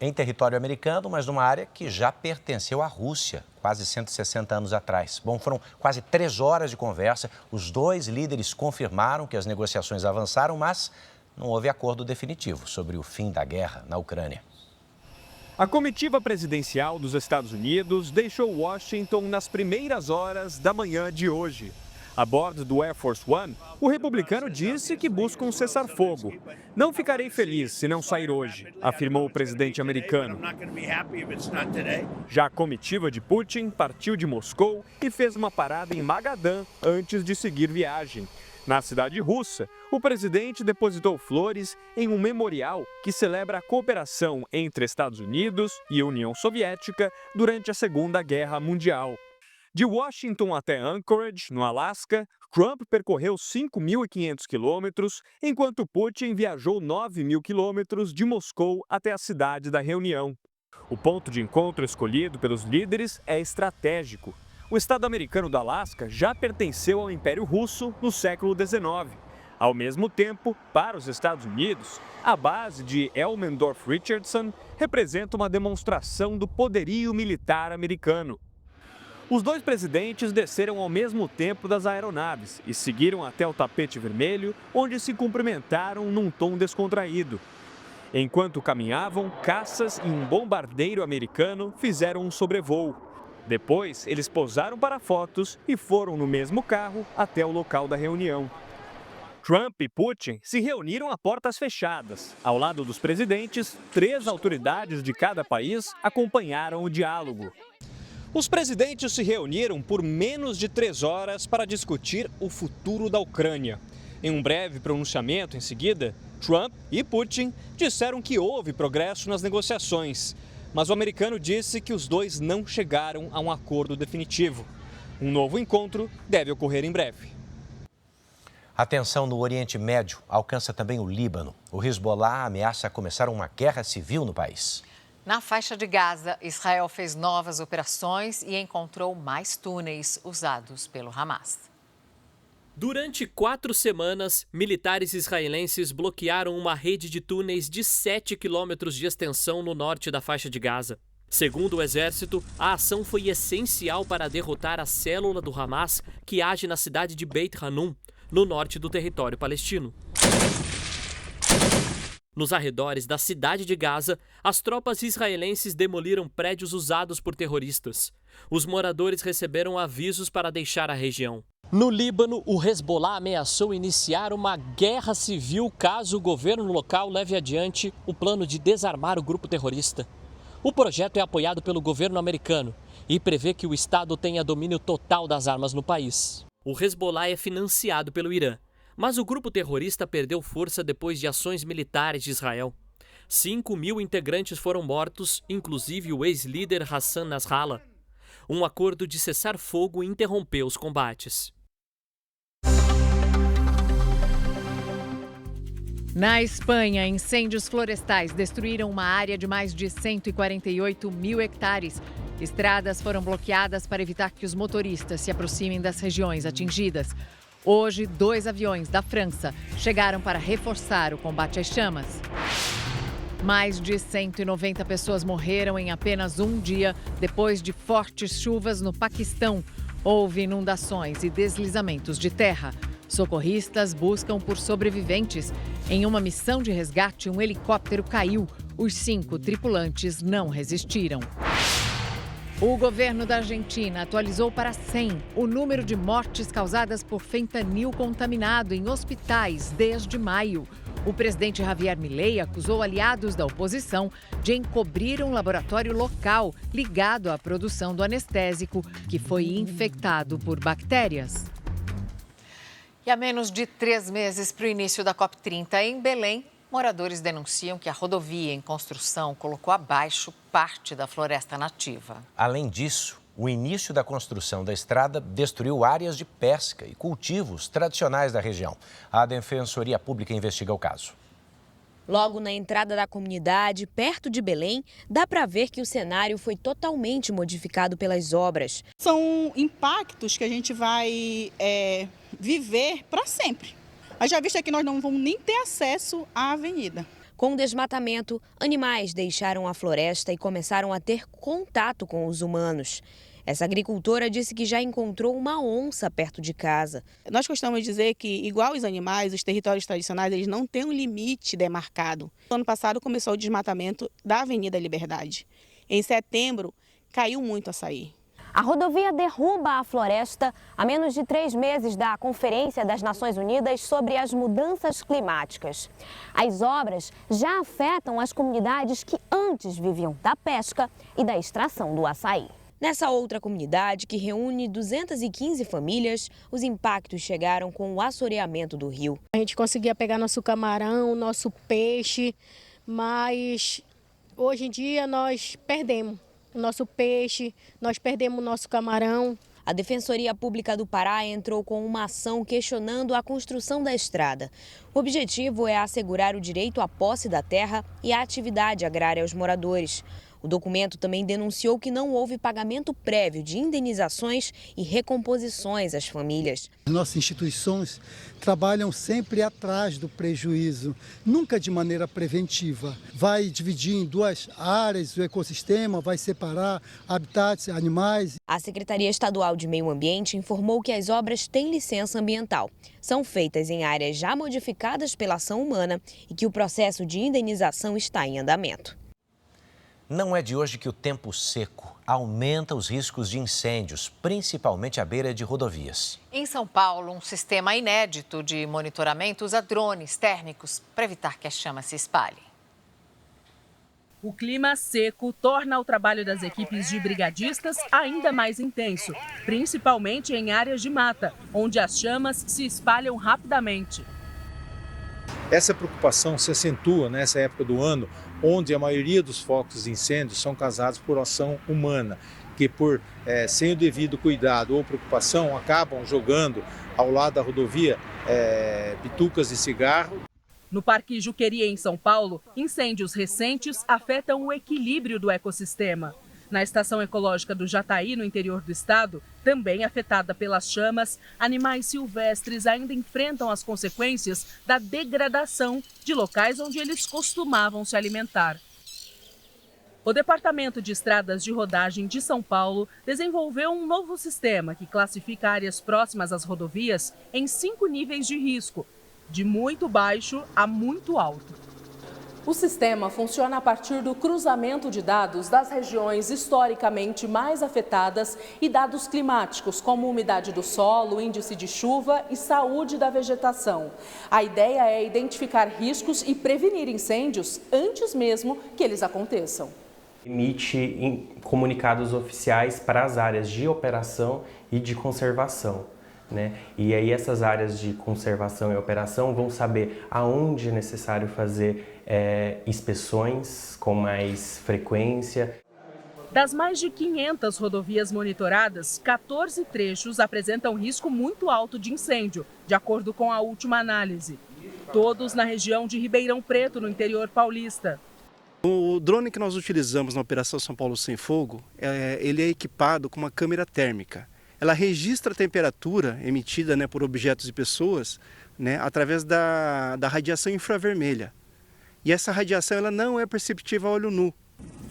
[SPEAKER 2] Em território americano, mas numa área que já pertenceu à Rússia, quase 160 anos atrás. Bom, foram quase 3 horas de conversa. Os 2 líderes confirmaram que as negociações avançaram, mas não houve acordo definitivo sobre o fim da guerra na Ucrânia.
[SPEAKER 9] A comitiva presidencial dos Estados Unidos deixou Washington nas primeiras horas da manhã de hoje. A bordo do Air Force One, o republicano disse que busca um cessar-fogo. Não ficarei feliz se não sair hoje, afirmou o presidente americano. Já a comitiva de Putin partiu de Moscou e fez uma parada em Magadã antes de seguir viagem. Na cidade russa, o presidente depositou flores em um memorial que celebra a cooperação entre Estados Unidos e União Soviética durante a Segunda Guerra Mundial. De Washington até Anchorage, no Alasca, Trump percorreu 5.500 quilômetros, enquanto Putin viajou 9.000 quilômetros de Moscou até a cidade da reunião. O ponto de encontro escolhido pelos líderes é estratégico. O estado americano do Alasca já pertenceu ao Império Russo no século XIX. Ao mesmo tempo, para os Estados Unidos, a base de Elmendorf-Richardson representa uma demonstração do poderio militar americano. Os dois presidentes desceram ao mesmo tempo das aeronaves e seguiram até o tapete vermelho, onde se cumprimentaram num tom descontraído. Enquanto caminhavam, caças e um bombardeiro americano fizeram um sobrevoo. Depois, eles posaram para fotos e foram no mesmo carro até o local da reunião. Trump e Putin se reuniram a portas fechadas. Ao lado dos presidentes, 3 autoridades de cada país acompanharam o diálogo. Os presidentes se reuniram por menos de 3 horas para discutir o futuro da Ucrânia. Em um breve pronunciamento em seguida, Trump e Putin disseram que houve progresso nas negociações. Mas o americano disse que os dois não chegaram a um acordo definitivo. Um novo encontro deve ocorrer em breve.
[SPEAKER 2] A tensão no Oriente Médio alcança também o Líbano. O Hezbollah ameaça começar uma guerra civil no país.
[SPEAKER 3] Na faixa de Gaza, Israel fez novas operações e encontrou mais túneis usados pelo Hamas.
[SPEAKER 10] Durante 4 semanas, militares israelenses bloquearam uma rede de túneis de 7 quilômetros de extensão no norte da faixa de Gaza. Segundo o exército, a ação foi essencial para derrotar a célula do Hamas que age na cidade de Beit Hanun, no norte do território palestino. Nos arredores da cidade de Gaza, as tropas israelenses demoliram prédios usados por terroristas. Os moradores receberam avisos para deixar a região. No Líbano, o Hezbollah ameaçou iniciar uma guerra civil caso o governo local leve adiante o plano de desarmar o grupo terrorista. O projeto é apoiado pelo governo americano e prevê que o Estado tenha domínio total das armas no país. O Hezbollah é financiado pelo Irã, mas o grupo terrorista perdeu força depois de ações militares de Israel. 5.000 integrantes foram mortos, inclusive o ex-líder Hassan Nasrallah. Um acordo de cessar-fogo interrompeu os combates.
[SPEAKER 26] Na Espanha, incêndios florestais destruíram uma área de mais de 148 mil hectares. Estradas foram bloqueadas para evitar que os motoristas se aproximem das regiões atingidas. Hoje, 2 aviões da França chegaram para reforçar o combate às chamas. Mais de 190 pessoas morreram em apenas um dia depois de fortes chuvas no Paquistão. Houve inundações e deslizamentos de terra. Socorristas buscam por sobreviventes. Em uma missão de resgate, um helicóptero caiu. Os 5 tripulantes não resistiram. O governo da Argentina atualizou para 100 o número de mortes causadas por fentanil contaminado em hospitais desde maio. O presidente Javier Milei acusou aliados da oposição de encobrir um laboratório local ligado à produção do anestésico, que foi infectado por bactérias.
[SPEAKER 3] E a menos de 3 meses para o início da COP30 em Belém, moradores denunciam que a rodovia em construção colocou abaixo parte da floresta nativa.
[SPEAKER 2] Além disso, o início da construção da estrada destruiu áreas de pesca e cultivos tradicionais da região. A Defensoria Pública investiga o caso.
[SPEAKER 11] Logo na entrada da comunidade, perto de Belém, dá para ver que o cenário foi totalmente modificado pelas obras.
[SPEAKER 4] São impactos que a gente vai viver para sempre. Haja vista que nós não vamos nem ter acesso à avenida.
[SPEAKER 11] Com o desmatamento, animais deixaram a floresta e começaram a ter contato com os humanos. Essa agricultora disse que já encontrou uma onça perto de casa.
[SPEAKER 4] Nós costumamos dizer que, igual os animais, os territórios tradicionais, eles não têm um limite demarcado. No ano passado começou o desmatamento da Avenida Liberdade. Em setembro, caiu muito açaí.
[SPEAKER 12] A rodovia derruba a floresta a menos de 3 meses da Conferência das Nações Unidas sobre as Mudanças Climáticas. As obras já afetam as comunidades que antes viviam da pesca e da extração do açaí.
[SPEAKER 11] Nessa outra comunidade, que reúne 215 famílias, os impactos chegaram com o assoreamento do rio.
[SPEAKER 13] A gente conseguia pegar nosso camarão, nosso peixe, mas hoje em dia nós perdemos o nosso peixe, nós perdemos o nosso camarão.
[SPEAKER 11] A Defensoria Pública do Pará entrou com uma ação questionando a construção da estrada. O objetivo é assegurar o direito à posse da terra e à atividade agrária aos moradores. O documento também denunciou que não houve pagamento prévio de indenizações e recomposições às famílias.
[SPEAKER 14] Nossas instituições trabalham sempre atrás do prejuízo, nunca de maneira preventiva. Vai dividir em duas áreas o ecossistema, vai separar habitats, animais.
[SPEAKER 11] A Secretaria Estadual de Meio Ambiente informou que as obras têm licença ambiental. São feitas em áreas já modificadas pela ação humana e que o processo de indenização está em andamento.
[SPEAKER 2] Não é de hoje que o tempo seco aumenta os riscos de incêndios, principalmente à beira de rodovias.
[SPEAKER 3] Em São Paulo, um sistema inédito de monitoramento usa drones térmicos para evitar que a chama se espalhe.
[SPEAKER 15] O clima seco torna o trabalho das equipes de brigadistas ainda mais intenso, principalmente em áreas de mata, onde as chamas se espalham rapidamente.
[SPEAKER 16] Essa preocupação se acentua nessa época do ano, onde a maioria dos focos de incêndio são causados por ação humana, que sem o devido cuidado ou preocupação acabam jogando ao lado da rodovia bitucas de cigarro.
[SPEAKER 15] No Parque Juqueri, em São Paulo, incêndios recentes afetam o equilíbrio do ecossistema. Na estação ecológica do Jataí, no interior do estado, também afetada pelas chamas, animais silvestres ainda enfrentam as consequências da degradação de locais onde eles costumavam se alimentar. O Departamento de Estradas de Rodagem de São Paulo desenvolveu um novo sistema que classifica áreas próximas às rodovias em 5 níveis de risco, de muito baixo a muito alto. O sistema funciona a partir do cruzamento de dados das regiões historicamente mais afetadas e dados climáticos, como umidade do solo, índice de chuva e saúde da vegetação. A ideia é identificar riscos e prevenir incêndios antes mesmo que eles aconteçam.
[SPEAKER 17] Emite comunicados oficiais para as áreas de operação e de conservação. E aí essas áreas de conservação e operação vão saber aonde é necessário fazer inspeções com mais frequência.
[SPEAKER 15] Das mais de 500 rodovias monitoradas, 14 trechos apresentam risco muito alto de incêndio, de acordo com a última análise. Todos na região de Ribeirão Preto, no interior paulista.
[SPEAKER 18] O drone que nós utilizamos na Operação São Paulo Sem Fogo, ele é equipado com uma câmera térmica. Ela registra a temperatura emitida por objetos e pessoas através da radiação infravermelha. E essa radiação ela não é perceptível a olho nu.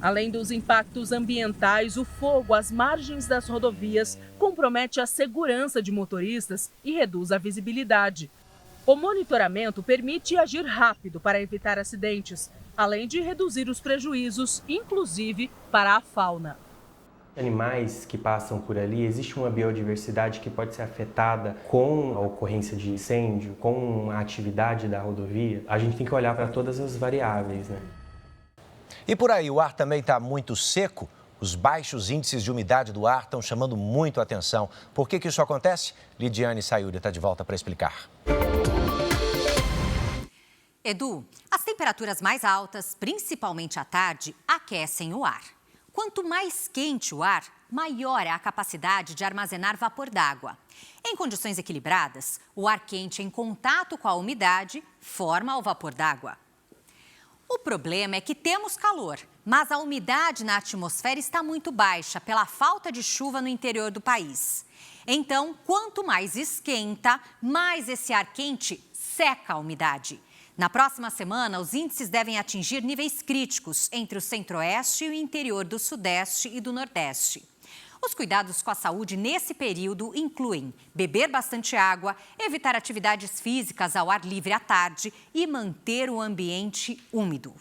[SPEAKER 15] Além dos impactos ambientais, o fogo às margens das rodovias compromete a segurança de motoristas e reduz a visibilidade. O monitoramento permite agir rápido para evitar acidentes, além de reduzir os prejuízos, inclusive para a fauna.
[SPEAKER 17] Animais que passam por ali, existe uma biodiversidade que pode ser afetada com a ocorrência de incêndio, com a atividade da rodovia. A gente tem que olhar para todas as variáveis,
[SPEAKER 2] E por aí, o ar também está muito seco? Os baixos índices de umidade do ar estão chamando muito a atenção. Por que isso acontece? Lidiane Sayuri está de volta para explicar.
[SPEAKER 19] Edu, as temperaturas mais altas, principalmente à tarde, aquecem o ar. Quanto mais quente o ar, maior é a capacidade de armazenar vapor d'água. Em condições equilibradas, o ar quente em contato com a umidade forma o vapor d'água. O problema é que temos calor, mas a umidade na atmosfera está muito baixa pela falta de chuva no interior do país. Então, quanto mais esquenta, mais esse ar quente seca a umidade. Na próxima semana, os índices devem atingir níveis críticos entre o centro-oeste e o interior do sudeste e do nordeste. Os cuidados com a saúde nesse período incluem beber bastante água, evitar atividades físicas ao ar livre à tarde e manter o ambiente úmido.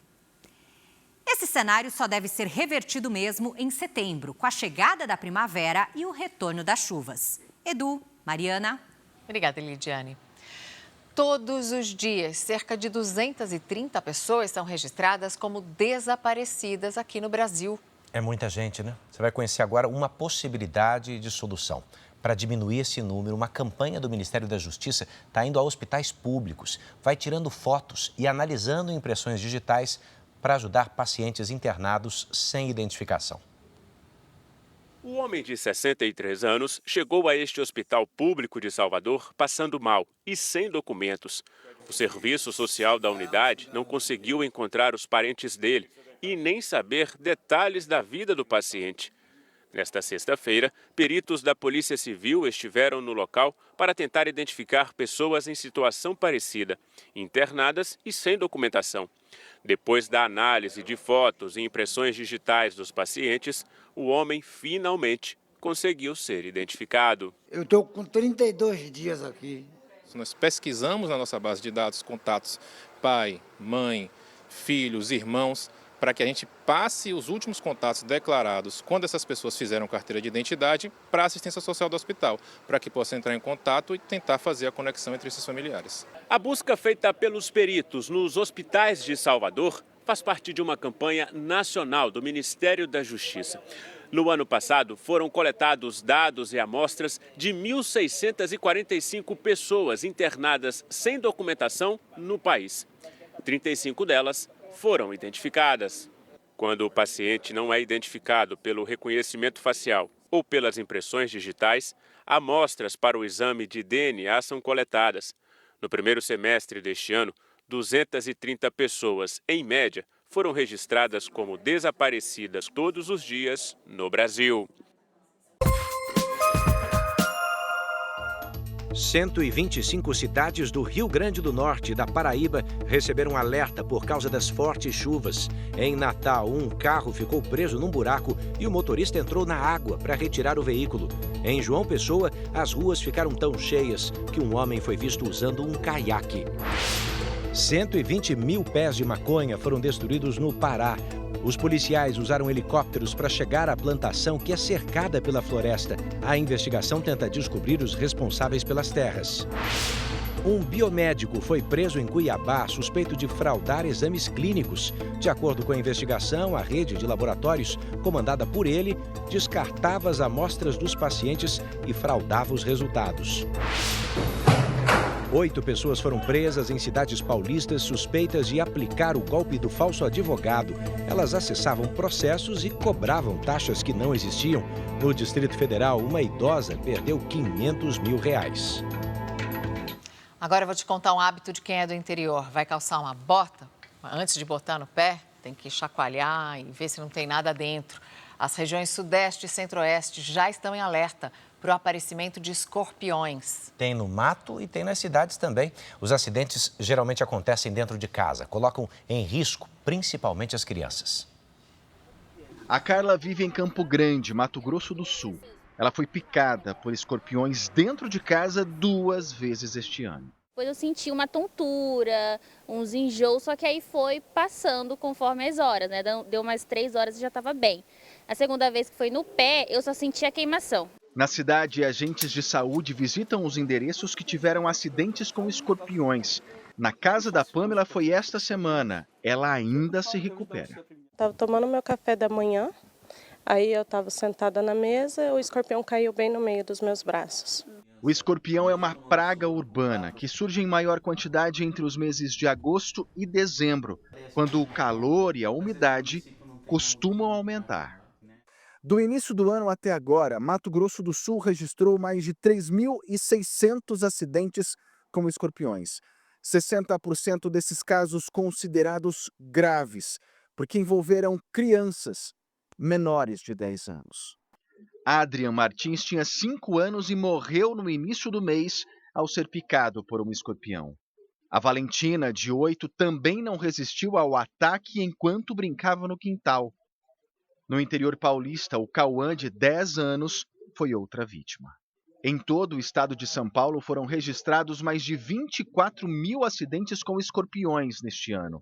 [SPEAKER 19] Esse cenário só deve ser revertido mesmo em setembro, com a chegada da primavera e o retorno das chuvas. Edu, Mariana.
[SPEAKER 3] Obrigada, Lidiane. Todos os dias, cerca de 230 pessoas são registradas como desaparecidas aqui no Brasil.
[SPEAKER 2] É muita gente, né? Você vai conhecer agora uma possibilidade de solução. Para diminuir esse número, uma campanha do Ministério da Justiça está indo a hospitais públicos, vai tirando fotos e analisando impressões digitais para ajudar pacientes internados sem identificação.
[SPEAKER 5] Um homem de 63 anos chegou a este hospital público de Salvador passando mal e sem documentos. O serviço social da unidade não conseguiu encontrar os parentes dele e nem saber detalhes da vida do paciente. Nesta sexta-feira, peritos da Polícia Civil estiveram no local para tentar identificar pessoas em situação parecida, internadas e sem documentação. Depois da análise de fotos e impressões digitais dos pacientes, o homem finalmente conseguiu ser identificado.
[SPEAKER 20] Eu estou com 32 dias aqui.
[SPEAKER 21] Nós pesquisamos na nossa base de dados contatos pai, mãe, filhos, irmãos, para que a gente passe os últimos contatos declarados quando essas pessoas fizeram carteira de identidade para a assistência social do hospital, para que possa entrar em contato e tentar fazer a conexão entre esses familiares.
[SPEAKER 5] A busca feita pelos peritos nos hospitais de Salvador faz parte de uma campanha nacional do Ministério da Justiça. No ano passado, foram coletados dados e amostras de 1.645 pessoas internadas sem documentação no país. 35 delas foram identificadas. Quando o paciente não é identificado pelo reconhecimento facial ou pelas impressões digitais, amostras para o exame de DNA são coletadas. No primeiro semestre deste ano, 230 pessoas, em média, foram registradas como desaparecidas todos os dias no Brasil.
[SPEAKER 2] 125 cidades do Rio Grande do Norte e da Paraíba receberam alerta por causa das fortes chuvas. Em Natal, um carro ficou preso num buraco e o motorista entrou na água para retirar o veículo. Em João Pessoa, as ruas ficaram tão cheias que um homem foi visto usando um caiaque. 120 mil pés de maconha foram destruídos no Pará. Os policiais usaram helicópteros para chegar à plantação que é cercada pela floresta. A investigação tenta descobrir os responsáveis pelas terras. Um biomédico foi preso em Cuiabá, suspeito de fraudar exames clínicos. De acordo com a investigação, a rede de laboratórios, comandada por ele, descartava as amostras dos pacientes e fraudava os resultados. 8 pessoas foram presas em cidades paulistas suspeitas de aplicar o golpe do falso advogado. Elas acessavam processos e cobravam taxas que não existiam. No Distrito Federal, uma idosa perdeu R$500 mil.
[SPEAKER 3] Agora eu vou te contar um hábito de quem é do interior. Vai calçar uma bota? Antes de botar no pé, tem que chacoalhar e ver se não tem nada dentro. As regiões Sudeste e Centro-Oeste já estão em alerta para o aparecimento de escorpiões.
[SPEAKER 2] Tem no mato e tem nas cidades também. Os acidentes geralmente acontecem dentro de casa, colocam em risco principalmente as crianças.
[SPEAKER 6] A Carla vive em Campo Grande, Mato Grosso do Sul. Ela foi picada por escorpiões dentro de casa 2 vezes este ano.
[SPEAKER 22] Depois eu senti uma tontura, uns enjoos, só que aí foi passando conforme as horas, né? Deu umas 3 horas e já estava bem. A segunda vez que foi no pé, eu só senti a queimação.
[SPEAKER 6] Na cidade, agentes de saúde visitam os endereços que tiveram acidentes com escorpiões. Na casa da Pamela foi esta semana. Ela ainda se recupera.
[SPEAKER 24] Estava tomando meu café da manhã, aí eu estava sentada na mesa, o escorpião caiu bem no meio dos meus braços.
[SPEAKER 6] O escorpião é uma praga urbana que surge em maior quantidade entre os meses de agosto e dezembro, quando o calor e a umidade costumam aumentar.
[SPEAKER 25] Do início do ano até agora, Mato Grosso do Sul registrou mais de 3.600 acidentes com escorpiões. 60% desses casos considerados graves, porque envolveram crianças menores de 10 anos.
[SPEAKER 6] Adrian Martins tinha 5 anos e morreu no início do mês ao ser picado por um escorpião. A Valentina, de 8, também não resistiu ao ataque enquanto brincava no quintal. No interior paulista, o Cauã, de 10 anos, foi outra vítima. Em todo o estado de São Paulo foram registrados mais de 24 mil acidentes com escorpiões neste ano.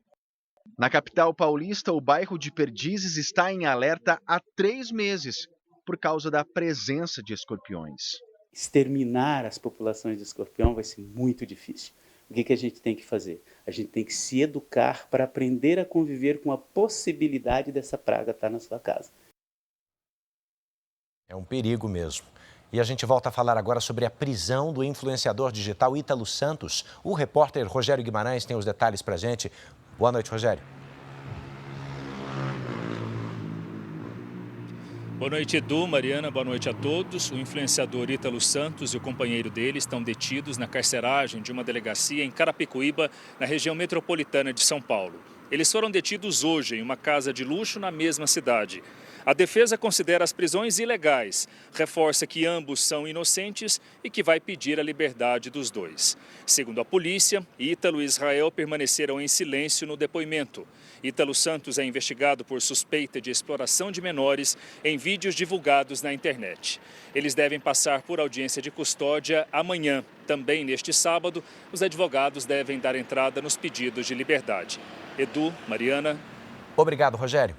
[SPEAKER 6] Na capital paulista, o bairro de Perdizes está em alerta há 3 meses por causa da presença de escorpiões.
[SPEAKER 27] Exterminar as populações de escorpião vai ser muito difícil. O que a gente tem que fazer? A gente tem que se educar para aprender a conviver com a possibilidade dessa praga estar na sua casa.
[SPEAKER 2] É um perigo mesmo. E a gente volta a falar agora sobre a prisão do influenciador digital Ítalo Santos. O repórter Rogério Guimarães tem os detalhes para a gente. Boa noite, Rogério.
[SPEAKER 1] Boa noite, Edu, Mariana, boa noite a todos. O influenciador Ítalo Santos e o companheiro dele estão detidos na carceragem de uma delegacia em Carapicuíba, na região metropolitana de São Paulo. Eles foram detidos hoje em uma casa de luxo na mesma cidade. A defesa considera as prisões ilegais, reforça que ambos são inocentes e que vai pedir a liberdade dos dois. Segundo a polícia, Ítalo e Israel permaneceram em silêncio no depoimento. Ítalo Santos é investigado por suspeita de exploração de menores em vídeos divulgados na internet. Eles devem passar por audiência de custódia amanhã. Também neste sábado, os advogados devem dar entrada nos pedidos de liberdade. Edu, Mariana.
[SPEAKER 2] Obrigado, Rogério.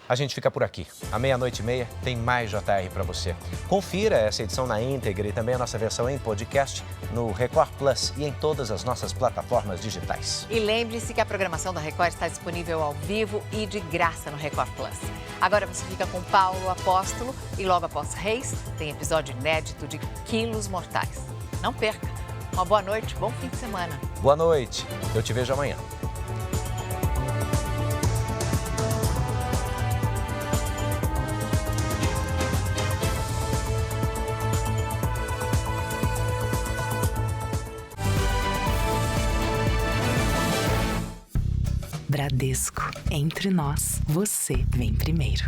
[SPEAKER 2] A gente fica por aqui. À 00:30 tem mais JR para você. Confira essa edição na íntegra e também a nossa versão em podcast no Record Plus e em todas as nossas plataformas digitais.
[SPEAKER 3] E lembre-se que a programação da Record está disponível ao vivo e de graça no Record Plus. Agora você fica com Paulo Apóstolo e logo após Reis tem episódio inédito de Quilos Mortais. Não perca. Uma boa noite, bom fim de semana.
[SPEAKER 2] Boa noite. Eu te vejo amanhã.
[SPEAKER 7] Bradesco, entre nós, você vem primeiro.